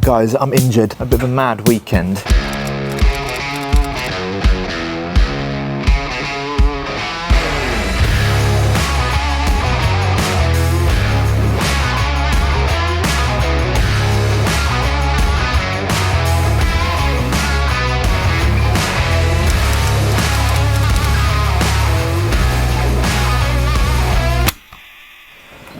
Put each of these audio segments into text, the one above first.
Guys, I'm injured. A bit of a mad weekend.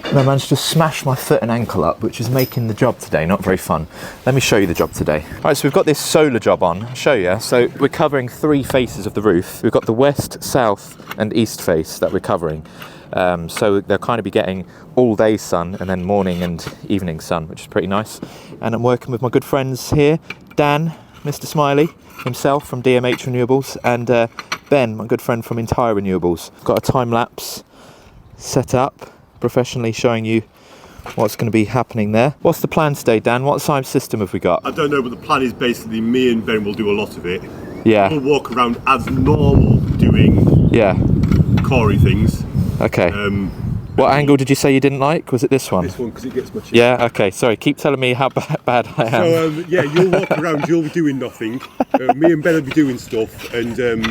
And I managed to smash my foot and ankle up, which is making the job today not very fun. Let me show you the job today. All right, so we've got this solar job on. I'll show you. So we're covering 3 faces of the roof. We've got the west, south and east face that we're covering. So they'll kind of be getting all day sun and then morning and evening sun, which is pretty nice. And I'm working with my good friends here, Dan, Mr. Smiley himself from DMH Renewables, and Ben, my good friend from Entire Renewables. Got a time lapse set up professionally showing you what's going to be happening there. What's the plan today, Dan? What size system have we got? I don't know, but the plan is basically me and Ben will do a lot of it. Yeah. We'll walk around as normal doing gory things. Okay. What angle did you say you didn't like? Was it this one? This one, because it gets much. Yeah, okay, sorry, keep telling me how bad I am. So, yeah, you'll walk around, you'll be doing nothing. Me and Ben will be doing stuff, and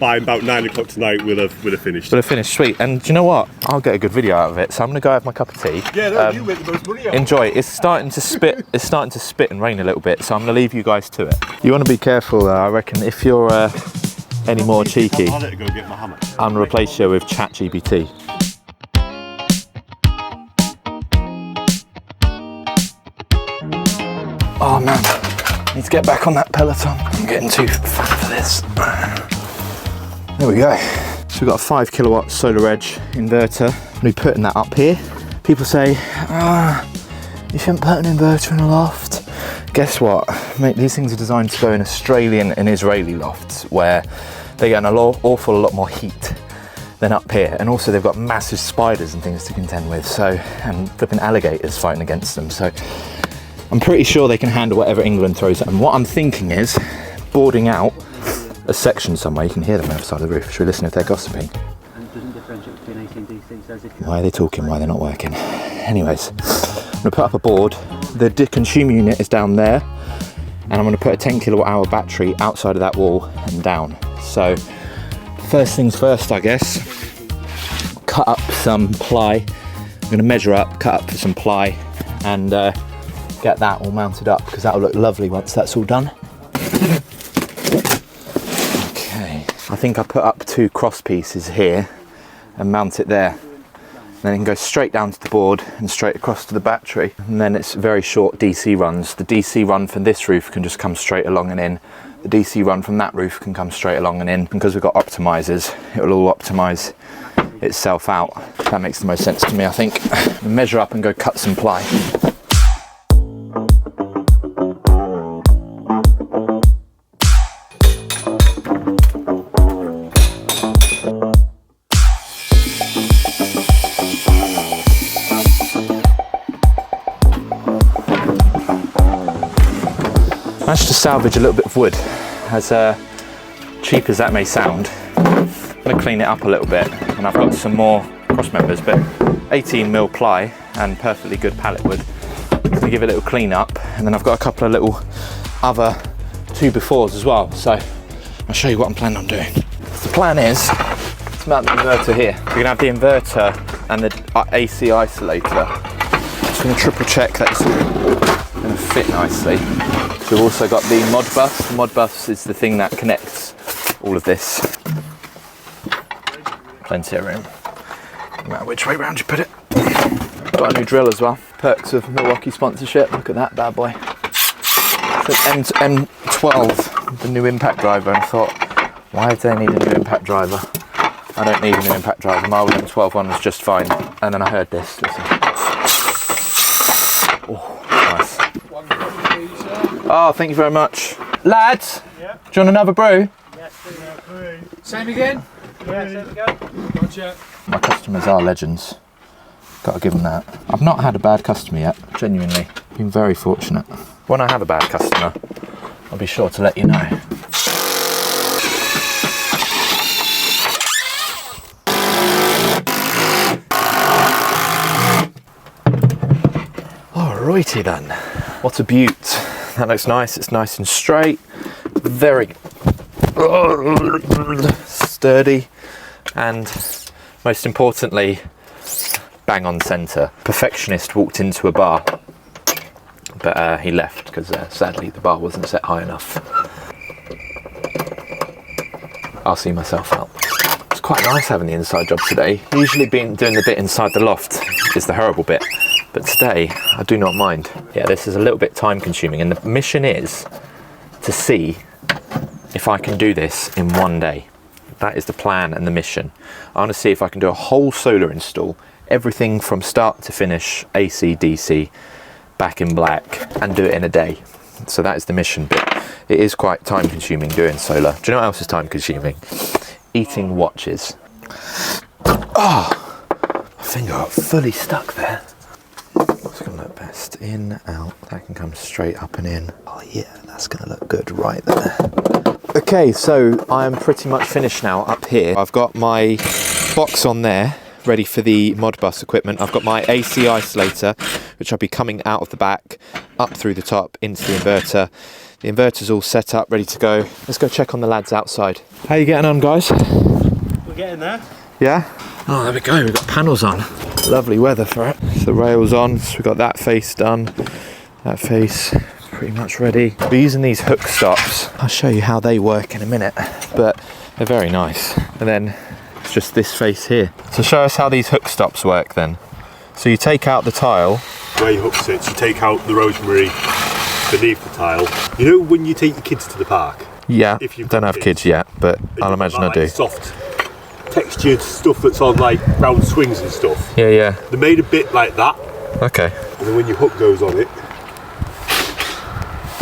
by about 9 o'clock tonight, we'll have finished. We'll have finished, sweet. And do you know what? I'll get a good video out of it, so I'm going to go have my cup of tea. Yeah, no, you make the most money out. Enjoy it. It's starting to spit. It's starting to spit and rain a little bit, so I'm going to leave you guys to it. You want to be careful, I reckon, if you're any more cheeky, I'll let her go get my hammer. I'm going to replace you with ChatGPT. Oh man, I need to get back on that Peloton. I'm getting too fat for this. There we go. So we've got a 5 kilowatt solar edge inverter. We're putting that up here. People say, you shouldn't put an inverter in a loft. Guess what? Mate, these things are designed to go in Australian and Israeli lofts where they get an awful lot more heat than up here. And also they've got massive spiders and things to contend with. So, and flipping alligators fighting against them. So I'm pretty sure they can handle whatever England throws at them. What I'm thinking is boarding out a section somewhere. You can hear them on the other side of the roof. Should we listen if they're gossiping? And it doesn't differentiate between AC and DC, so as if why are they talking? Why they're not working? Anyways, I'm gonna put up a board. The consumer unit is down there, and I'm gonna put a 10 kilowatt hour battery outside of that wall and down. So first things first, I guess, cut up some ply. I'm gonna measure up, cut up some ply, and get that all mounted up because that'll look lovely once that's all done. Okay, I think I put up 2 cross pieces here and mount it there. Then it can go straight down to the board and straight across to the battery. And then it's very short DC runs. The DC run from this roof can just come straight along and in. The DC run from that roof can come straight along and in. Because we've got optimizers, it will all optimize itself out. That makes the most sense to me, I think. Measure up and go cut some ply. Managed to salvage a little bit of wood, as cheap as that may sound. I'm going to clean it up a little bit, and I've got some more cross members, but 18mm ply and perfectly good pallet wood. I'm going to give it a little clean up, and then I've got a couple of little other 2x4s as well, so I'll show you what I'm planning on doing. The plan is to mount the inverter here. We're going to have the inverter and the AC isolator. Just going to triple check that it's all going to fit nicely. We've also got the Modbus. The Modbus is the thing that connects all of this. Plenty of room. No matter which way round you put it. Got a new drill as well. Perks of Milwaukee sponsorship. Look at that bad boy. It's an M12, the new impact driver, and I thought, why do they need a new impact driver? I don't need a new impact driver. My old M12 one was just fine. And then I heard this. Listen. Oh, nice. Oh, thank you very much. Lads, yeah. Do you want another brew? yes, brew. Same again? Yeah, same again. Gotcha. My customers are legends. Got to give them that. I've not had a bad customer yet, genuinely. Been very fortunate. When I have a bad customer, I'll be sure to let you know. Alrighty then. What a beaut. That looks nice. It's nice and straight. Very sturdy. And most importantly, bang on centre. Perfectionist walked into a bar, but he left because sadly the bar wasn't set high enough. I'll see myself out. It's quite nice having the inside job today. Usually doing the bit inside the loft is the horrible bit, but today I do not mind. Yeah, this is a little bit time consuming, and the mission is to see if I can do this in one day. That is the plan and the mission. I want to see if I can do a whole solar install, everything from start to finish, AC, DC, back in black, and do it in a day. So that is the mission, but it is quite time consuming doing solar. Do you know what else is time consuming? Eating watches. Oh, my finger got fully stuck there. What's gonna look best? In, out. That can come straight up and in. Oh yeah, that's gonna look good right there. Okay, so I am pretty much finished now up here. I've got my box on there, ready for the Modbus equipment. I've got my AC isolator, which I'll be coming out of the back, up through the top, into the inverter. The inverter's all set up, ready to go. Let's go check on the lads outside. How you getting on, guys? We're getting there. Yeah? Oh, there we go, we've got panels on. Lovely weather for it. So the rail's on, so we've got that face done. That face pretty much ready. We're using these hook stops. I'll show you how they work in a minute, but they're very nice. And then it's just this face here. So show us how these hook stops work then. So you take out the tile. Where your hook sits, you take out the rosemary beneath the tile. You know when you take your kids to the park? Yeah, If you've don't got have kids yet, but I'll imagine I do. Soft, textured stuff that's on like round swings and stuff. Yeah, yeah. They're made a bit like that. Okay. And then when your hook goes on it,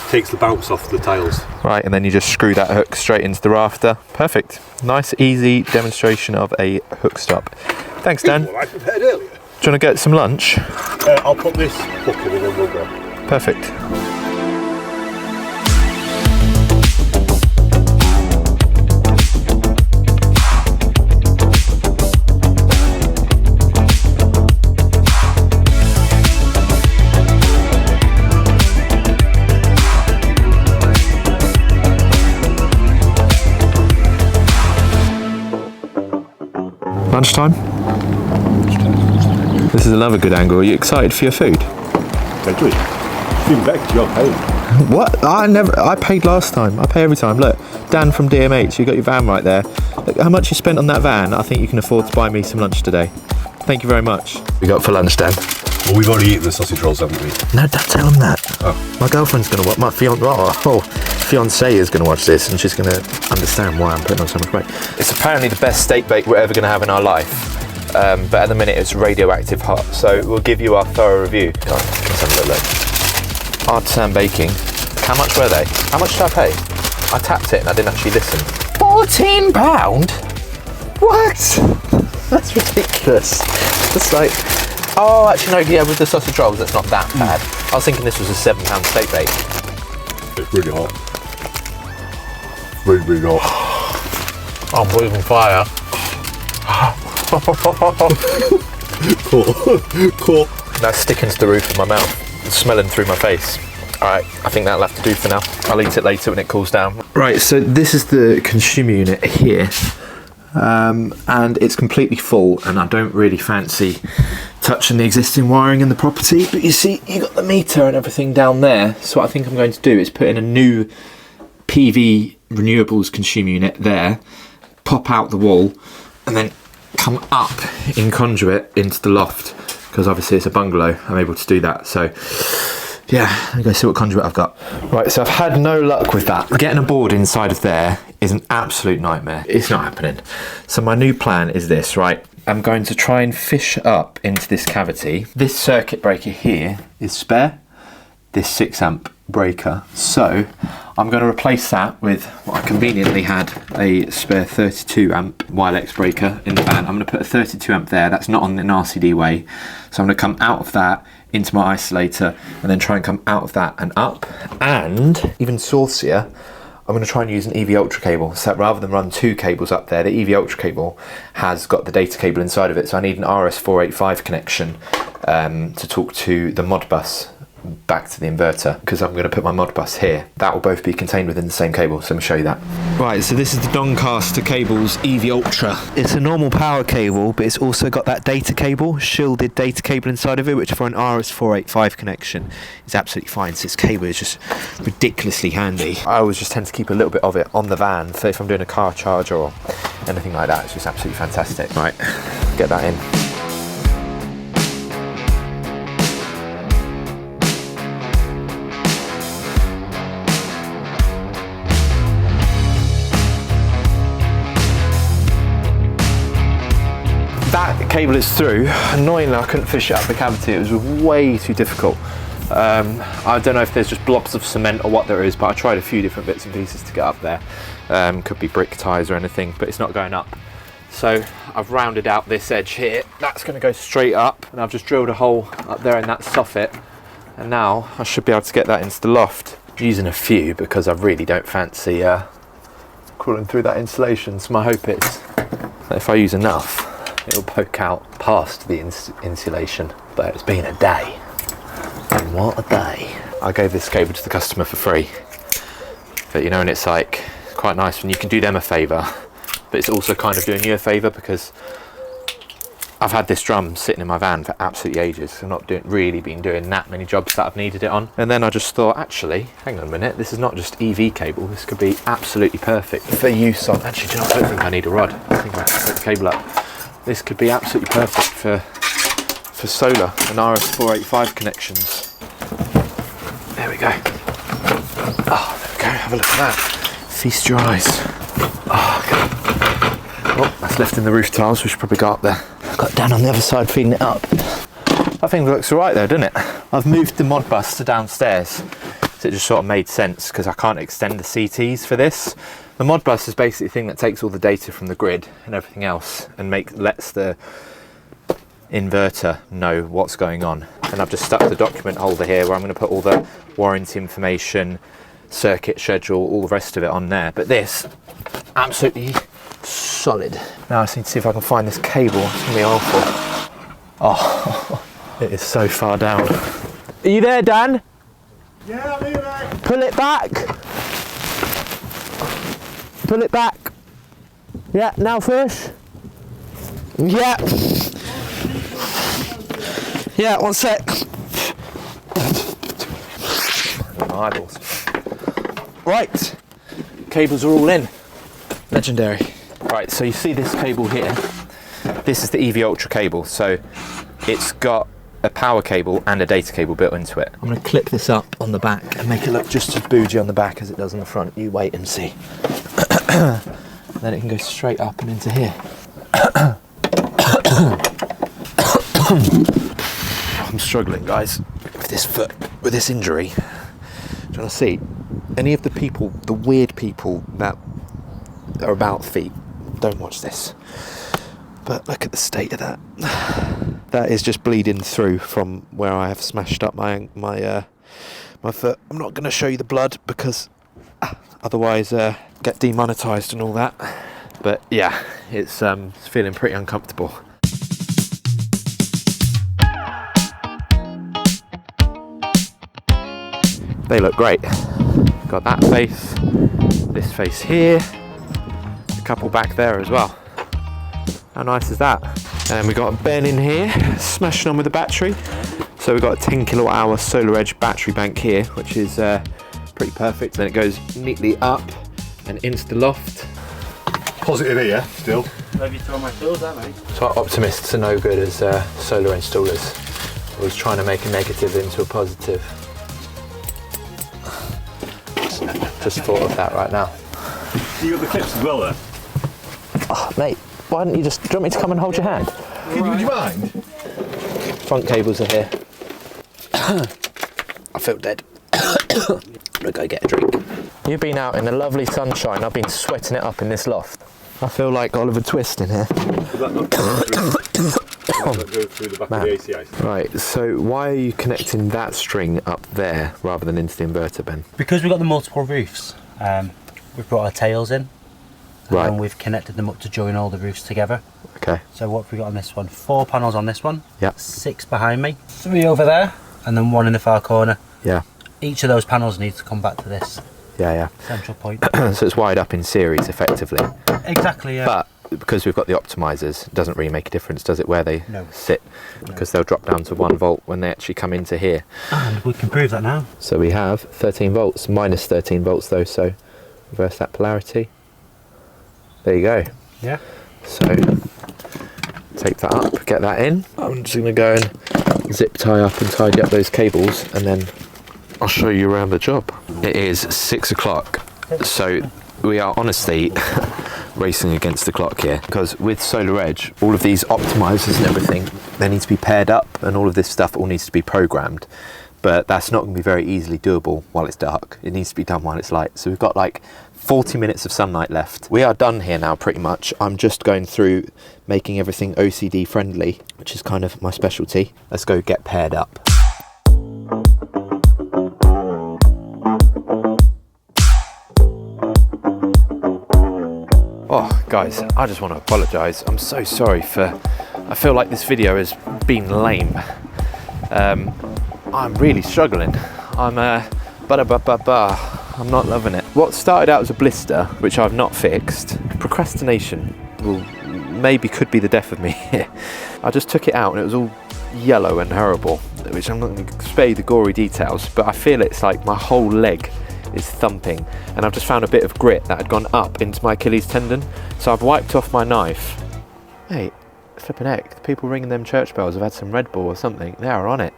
takes the bounce off the tiles. Right, and then you just screw that hook straight into the rafter. Perfect. Nice, easy demonstration of a hook stop. Thanks, Dan. What I prepared earlier. Do you want to get some lunch? I'll put this hook in and then we'll go. Perfect. Lunchtime? This is another good angle. Are you excited for your food? Thank you. Even better because you're paying. What? I paid last time. I pay every time. Look, Dan from DMH, you got your van right there. Look how much you spent on that van. I think you can afford to buy me some lunch today. Thank you very much. We got for lunch, Dan? Well, we've already eaten the sausage rolls, haven't we? No, don't tell him that. Oh. My girlfriend's going to watch, my fiancée is going to watch this and she's going to understand why I'm putting on so much weight. It's apparently the best steak bake we're ever going to have in our life. But at the minute it's radioactive hot, so we'll give you our thorough review. God, let's have a little look. Artisan baking. How much were they? How much did I pay? I tapped it and I didn't actually listen. £14? What? That's ridiculous. It's like, oh, actually no, yeah, with the sausage rolls, that's not that bad. I was thinking this was a £7 steak bake. It's really hot. Really, really hot. I'm breathing fire. Cool. That's sticking to the roof of my mouth. It's smelling through my face. Alright, I think that'll have to do for now. I'll eat it later when it cools down. Right, so this is the consumer unit here. And it's completely full, and I don't really fancy touching the existing wiring in the property. But you see, you got the meter and everything down there. So what I think I'm going to do is put in a new PV renewables consumer unit there, pop out the wall, and then come up in conduit into the loft, because obviously it's a bungalow. I'm able to do that. So yeah, let me go see what conduit I've got. Right, so I've had no luck with that. Getting a board inside of there is an absolute nightmare. It's not happening. So my new plan is this, right? I'm going to try and fish up into this cavity. This circuit breaker here is spare, this 6 amp breaker. So I'm going to replace that with what I conveniently had, a spare 32 amp Wilex breaker in the van. I'm going to put a 32 amp there. That's not on an RCD way. So I'm going to come out of that into my isolator and then try and come out of that and up. And even saucier, I'm going to try and use an EV Ultra cable. So rather than run 2 cables up there, the EV Ultra cable has got the data cable inside of it. So I need an RS485 connection to talk to the Modbus back to the inverter, because I'm going to put my Modbus here. That will both be contained within the same cable, so let me show you that. Right, so this is the Doncaster Cables EV Ultra. It's a normal power cable, but it's also got that data cable, shielded data cable inside of it, which for an RS485 connection is absolutely fine. So this cable is just ridiculously handy. I always just tend to keep a little bit of it on the van, so if I'm doing a car charger or anything like that, it's just absolutely fantastic. Right, get that in. That cable is through. Annoyingly, I couldn't fish it up the cavity. It was way too difficult. I don't know if there's just blobs of cement or what there is, but I tried a few different bits and pieces to get up there. Could be brick ties or anything, but it's not going up. So I've rounded out this edge here. That's going to go straight up, and I've just drilled a hole up there in that soffit. And now I should be able to get that into the loft. I'm using a few because I really don't fancy crawling through that insulation. So my hope is that if I use enough, it'll poke out past the insulation. But it's been a day, and what a day. I gave this cable to the customer for free, but you know, and it's like quite nice when you can do them a favour, but it's also kind of doing you a favour, because I've had this drum sitting in my van for absolutely ages. I've not really been doing that many jobs that I've needed it on, and then I just thought, actually, hang on a minute, this is not just EV cable, this could be absolutely perfect for use on, actually, do you know, I don't think I need a rod. I think I can put the cable up. This could be absolutely perfect for solar and RS485 connections. There we go. Oh, there we go. Have a look at that. Feast your eyes. Oh, okay. Oh, that's left in the roof tiles. We should probably go up there. Got down on the other side feeding it up. I think it looks all right there, doesn't it? I've moved the Modbus to downstairs, so it just sort of made sense because I can't extend the CTs for this. The Modbus is basically the thing that takes all the data from the grid and everything else and lets the inverter know what's going on. And I've just stuck the document holder here where I'm going to put all the warranty information, circuit schedule, all the rest of it on there. But this, absolutely solid. Now I just need to see if I can find this cable. It's going to be awful. Oh, it is so far down. Are you there, Dan? Yeah, I'm here, mate. Pull it back. Pull it back. Yeah, now fish. Yeah. Yeah, one sec. My eyeballs. Right, cables are all in. Legendary. Right, so you see this cable here. This is the EV Ultra cable. So it's got a power cable and a data cable built into it. I'm going to clip this up on the back and make it look just as bougie on the back as it does on the front. You wait and see. Then it can go straight up and into here. I'm struggling, guys, with this foot, with this injury. Do you want to see? Any of the people, the weird people that are about feet, don't watch this. But look at the state of that. That is just bleeding through from where I have smashed up my foot. I'm not going to show you the blood because otherwise get demonetized and all that. But yeah, it's feeling pretty uncomfortable. They look great. Got that face, this face here, a couple back there as well. How nice is that? And we got Ben in here, smashing on with the battery. So we've got a 10 kilowatt hour Solar Edge battery bank here, which is pretty perfect. Then it goes neatly up and into the loft. Positive here, still. Have you thrown my tools out, mate? So our optimists are no good as solar installers. Always trying to make a negative into a positive. Just thought of that right now. You got the clips as well there? Oh, mate, why don't you just, do you want me to come and hold your hand? Would you mind? Front cables are here. I feel dead. I'm gonna go get a drink. You've been out in the lovely sunshine. I've been sweating it up in this loft. I feel like Oliver Twist in here. Will that not go through the back of the ACI? Right, so why are you connecting that string up there rather than into the inverter, Ben? Because we've got the multiple roofs, we've brought our tails in, Right. and we've connected them up to join all the roofs together. Okay. So what have we got on this one? 4 panels on this one. Yep. 6 behind me. 3 over there. and then one in the far corner. Yeah. Each of those panels needs to come back to this Yeah. central point. So it's wired up in series effectively. Exactly, yeah. But because we've got the optimizers, it doesn't really make a difference, does it, where they sit? Because they'll drop down to 1 volt when they actually come into here. And we can prove that now. So we have 13 volts, minus 13 volts though, so reverse that polarity. There you go. Yeah. So take that up, get that in. I'm just gonna go and zip tie up and tidy up those cables, and then I'll show you around the job. It is 6 o'clock, so we are honestly racing against the clock here, because with Solar Edge, all of these optimizers and everything, they need to be paired up, and all of this stuff all needs to be programmed. But that's not going to be very easily doable while it's dark. It needs to be done while it's light. So we've got like 40 minutes of sunlight left. We are done here now pretty much. I'm just going through making everything OCD friendly, which is kind of my specialty. Let's go get paired up. Oh guys, I just want to apologise. I'm so sorry I feel like this video has been lame. I'm really struggling. I'm not loving it. What started out as a blister, which I've not fixed, procrastination could be the death of me here. I just took it out and it was all yellow and horrible, which I'm not going to spare you the gory details, but I feel it's like my whole leg is thumping, and I've just found a bit of grit that had gone up into my Achilles tendon, so I've wiped off my knife. Mate, flipping heck, the people ringing them church bells have had some Red Bull or something. They are on it.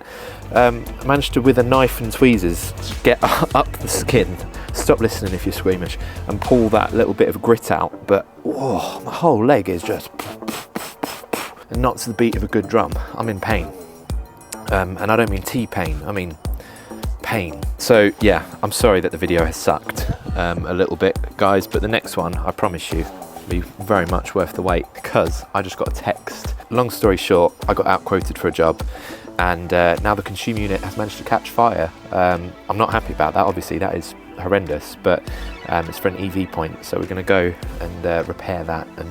I managed to, with a knife and tweezers, get up the skin, stop listening if you're squeamish, and pull that little bit of grit out, but oh, my whole leg is just and not to the beat of a good drum. I'm in pain, and I don't mean T-pain, I mean pain. So yeah, I'm sorry that the video has sucked a little bit, guys, but the next one, I promise you, will be very much worth the wait, because I just got a text. Long story short, I got outquoted for a job, and now the consume unit has managed to catch fire. I'm not happy about that, obviously. That is horrendous, but it's for an EV point, so we're going to go and repair that and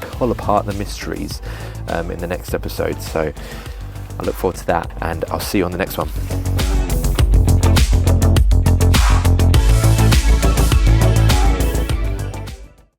pull apart the mysteries in the next episode. So I look forward to that, and I'll see you on the next one.